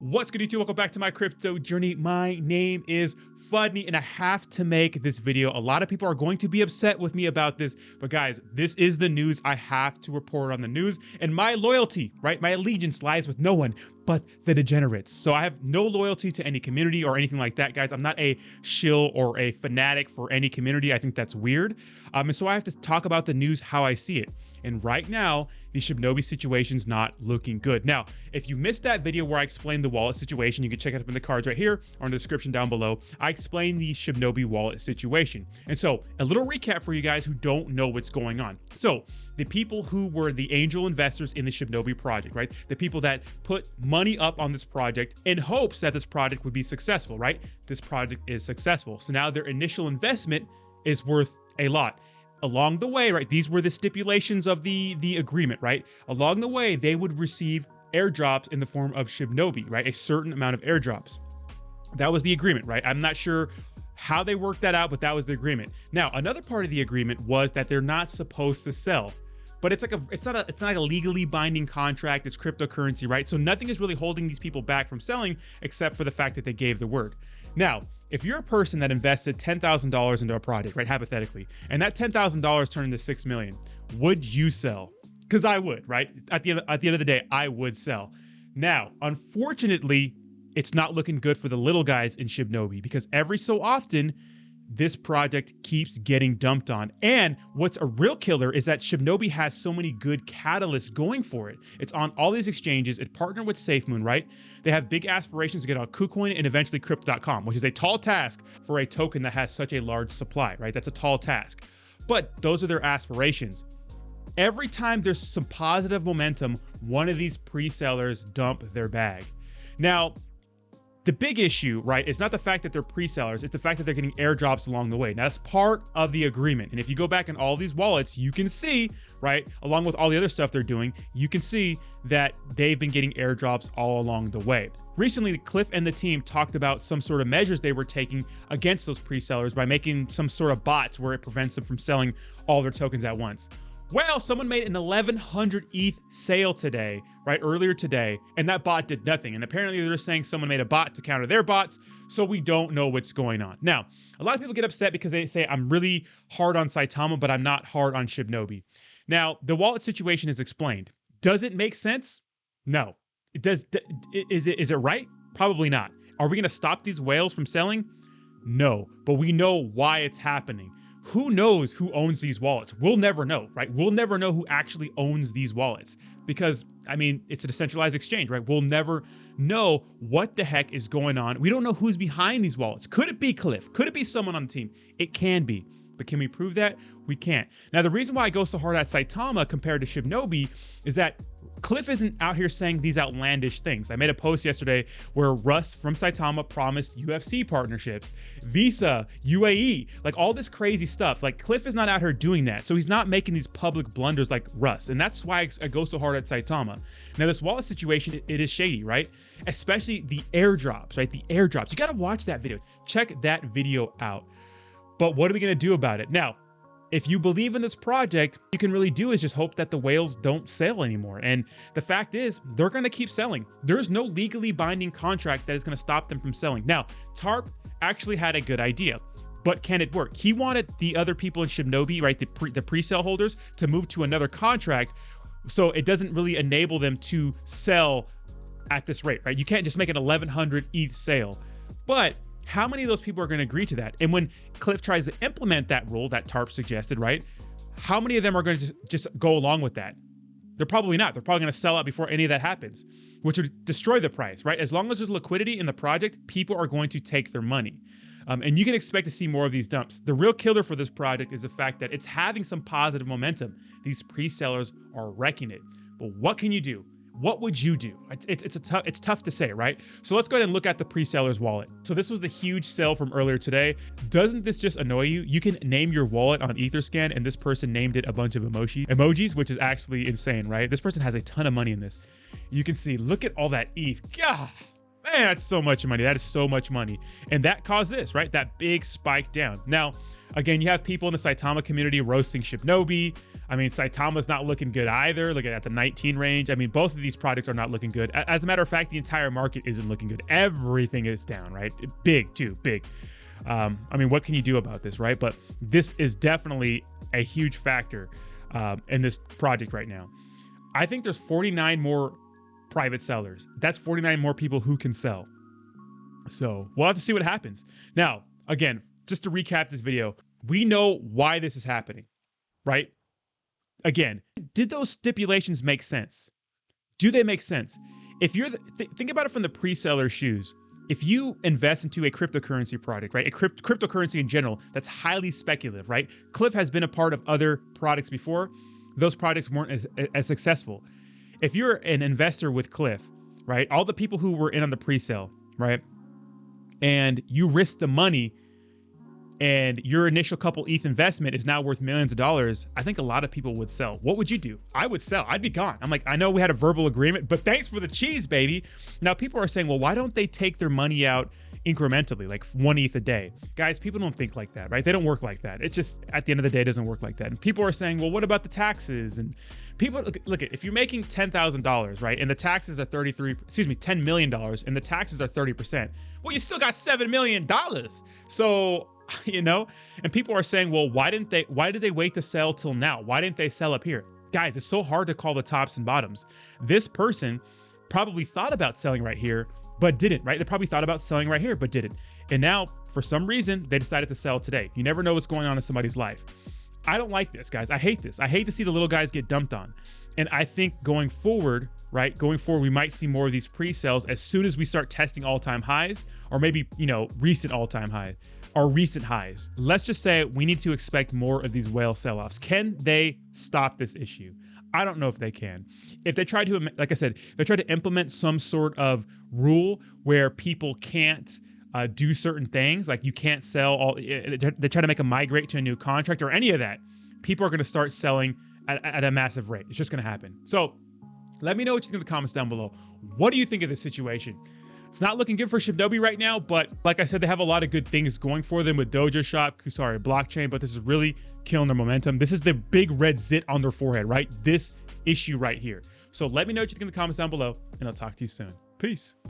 What's good, YouTube? Welcome back to my crypto journey. My name is Fudney, and I have to make this video. A lot of people are going to be upset with me about this, but guys, this is the news. I have to report on the news, and my loyalty, right? My allegiance lies with no one but the degenerates. So I have no loyalty to any community or anything like that, guys. I'm not a shill or a fanatic for any community. I think that's weird. And so I have to talk about the news how I see it. And right now, the Shibnobi situation's not looking good. Now, if you missed that video where I explained the wallet situation, you can check it up in the cards right here or in the description down below. I explained the Shibnobi wallet situation. And so a little recap for you guys who don't know what's going on. So the people who were the angel investors in the Shibnobi project, right? The people that put money up on this project in hopes that this project would be successful, right? This project is successful. So now their initial investment is worth a lot. Along the way, right, these were the stipulations of the agreement, right? Along the way, they would receive airdrops in the form of Shibnobi, right? A certain amount of airdrops. That was the agreement, right? I'm not sure how they worked that out, but that was the agreement. Now, another part of the agreement was that they're not supposed to sell. But it's not like a legally binding contract. It's cryptocurrency, right? So nothing is really holding these people back from selling except for the fact that they gave the word. Now, if you're a person that invested $10,000 into a project, right, hypothetically, and that $10,000 turned into $6 million, would you sell? Because I would, right? At the end of the day, I would sell. Now, unfortunately, it's not looking good for the little guys in Shibnobi because every so often, this project keeps getting dumped on. And what's a real killer is that Shibnobi has so many good catalysts going for it. It's on all these exchanges. It partnered with SafeMoon, right? They have big aspirations to get on KuCoin and eventually Crypto.com, which is a tall task for a token that has such a large supply, right? That's a tall task. But those are their aspirations. Every time there's some positive momentum, one of these pre-sellers dump their bag. Now, the big issue, right, is not the fact that they're pre-sellers, it's the fact that they're getting airdrops along the way. Now, that's part of the agreement. And if you go back in all these wallets, you can see, right, along with all the other stuff they're doing, you can see that they've been getting airdrops all along the way. Recently, Cliff and the team talked about some sort of measures they were taking against those pre-sellers by making some sort of bots where it prevents them from selling all their tokens at once. Well, someone made an 1,100 ETH sale today, right, earlier today, and that bot did nothing. And apparently they're saying someone made a bot to counter their bots, so we don't know what's going on. Now, a lot of people get upset because they say, I'm really hard on Saitama, but I'm not hard on Shibnobi. Now, the wallet situation is explained. Does it make sense? No. It does. Is it right? Probably not. Are we going to stop these whales from selling? No, but we know why it's happening. Who knows who owns these wallets? We'll never know, right? We'll never know who actually owns these wallets because, I mean, it's a decentralized exchange, right? We'll never know what the heck is going on. We don't know who's behind these wallets. Could it be Cliff? Could it be someone on the team? It can be, but can we prove that? We can't. Now, the reason why I go so hard at Saitama compared to Shibnobi is that Cliff isn't out here saying these outlandish things. I made a post yesterday where Russ from Saitama promised UFC partnerships, Visa, UAE, like all this crazy stuff. Like Cliff is not out here doing that. So he's not making these public blunders like Russ. And that's why I go so hard at Saitama. Now this wallet situation, it is shady, right? Especially the airdrops, right? The airdrops. You got to watch that video. Check that video out. But what are we going to do about it? Now, if you believe in this project, you can really do is just hope that the whales don't sell anymore. And the fact is, they're going to keep selling. There's no legally binding contract that is going to stop them from selling. Now, Tarp actually had a good idea, but can it work? He wanted the other people in Shibnobi, right, the pre-sale holders, to move to another contract so it doesn't really enable them to sell at this rate, right? You can't just make an 1,100 ETH sale. But how many of those people are going to agree to that? And when Cliff tries to implement that rule that Tarp suggested, right? How many of them are going to just go along with that? They're probably not. They're probably going to sell out before any of that happens, which would destroy the price, right? As long as there's liquidity in the project, people are going to take their money. And you can expect to see more of these dumps. The real killer for this project is the fact that it's having some positive momentum. These pre-sellers are wrecking it. But what can you do? What would you do? It's tough to say, right? So let's go ahead and look at the pre-seller's wallet. So this was the huge sale from earlier today. Doesn't this just annoy you? You can name your wallet on Etherscan and this person named it a bunch of emojis, which is actually insane, right? This person has a ton of money in this. You can see, look at all that ETH. God, man, that's so much money. That is so much money. And that caused this, right? That big spike down. Now, again, you have people in the Saitama community roasting Shibnobi. I mean, Saitama's not looking good either. Look at the 19 range. I mean, both of these products are not looking good. As a matter of fact, the entire market isn't looking good. Everything is down, right? Big too, big. I mean, what can you do about this, right? But this is definitely a huge factor in this project right now. I think there's 49 more private sellers. That's 49 more people who can sell. So we'll have to see what happens. Now, again, just to recap this video, we know why this is happening, right? Again, did those stipulations make sense? Do they make sense? If you're think about it from the pre-seller's shoes. If you invest into a cryptocurrency product, right? A cryptocurrency in general, that's highly speculative, right? Cliff has been a part of other products before. Those products weren't as successful. If you're an investor with Cliff, right? All the people who were in on the pre-sale, right? And you risk the money and your initial couple ETH investment is now worth millions of dollars, I think a lot of people would sell. What would you do? I would sell. I'd be gone. I'm like, I know we had a verbal agreement, but thanks for the cheese, baby. Now people are saying, well, why don't they take their money out incrementally, like 1 ETH a day? Guys, people don't think like that, right? They don't work like that. It's just, at the end of the day, it doesn't work like that. And people are saying, well, what about the taxes? And people, look, if you're making $10,000, right? And the taxes are 10 million dollars and the taxes are 30%. Well, you still got $7 million. So, you know, and people are saying, well, why did they wait to sell till now? Why didn't they sell up here? Guys, it's so hard to call the tops and bottoms. This person probably thought about selling right here, but didn't, right? They probably thought about selling right here, but didn't. And now, for some reason, they decided to sell today. You never know what's going on in somebody's life. I don't like this, guys. I hate this. I hate to see the little guys get dumped on. And I think going forward, right? Going forward, we might see more of these pre-sales as soon as we start testing all-time highs, or maybe, you know, recent all-time highs. Or recent highs. Let's just say we need to expect more of these whale sell-offs. Can they stop this issue? I don't know if they can. If they try to, like I said, if they try to implement some sort of rule where people can't do certain things, like you can't sell all, they try to make a migrate to a new contract or any of that, people are going to start selling at a massive rate. It's just going to happen. So let me know what you think in the comments down below. What do you think of this situation? It's not looking good for Shibnobi right now, but like I said, they have a lot of good things going for them with Dojo Shop, Kusari blockchain, but this is really killing their momentum. This is the big red zit on their forehead, right? This issue right here. So let me know what you think in the comments down below, and I'll talk to you soon. Peace.